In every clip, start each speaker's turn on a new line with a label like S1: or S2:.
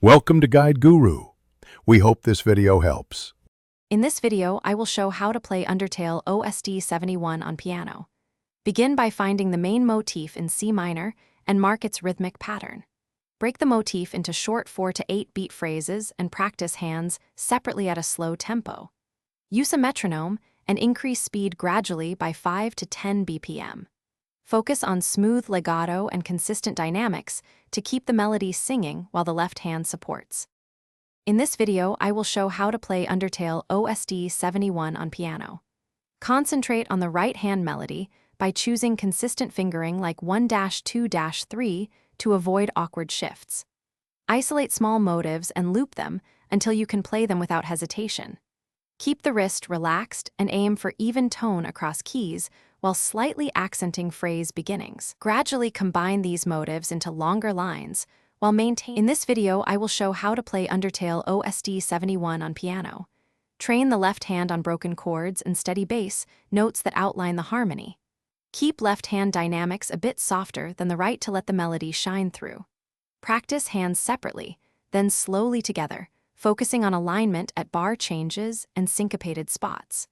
S1: Welcome to Guide Guru. We hope this video helps.
S2: In this video, I will show how to play Undertale OSD 71 on piano. Begin by finding the main motif in C minor and mark its rhythmic pattern. Break the motif into short 4 to 8 beat phrases and practice hands separately at a slow tempo. Use a metronome and increase speed gradually by 5 to 10 BPM. Focus on smooth legato and consistent dynamics to keep the melody singing while the left hand supports. In this video, I will show how to play Undertale OSD 71 on piano. Concentrate on the right hand melody by choosing consistent fingering like 1-2-3 to avoid awkward shifts. Isolate small motives and loop them until you can play them without hesitation. Keep the wrist relaxed and aim for even tone across keys while slightly accenting phrase beginnings. Gradually combine these motives into longer lines while maintaining. In this video, I will show how to play Undertale OSD 71 on piano. Train the left hand on broken chords and steady bass notes that outline the harmony. Keep left hand dynamics a bit softer than the right to let the melody shine through. Practice hands separately, then slowly together, focusing on alignment at bar changes and syncopated spots.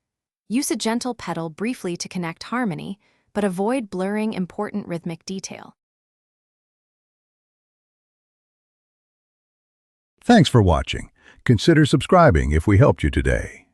S2: Use a gentle pedal briefly to connect harmony, but avoid blurring important rhythmic detail.
S1: Thanks for watching. Consider subscribing if we helped you today.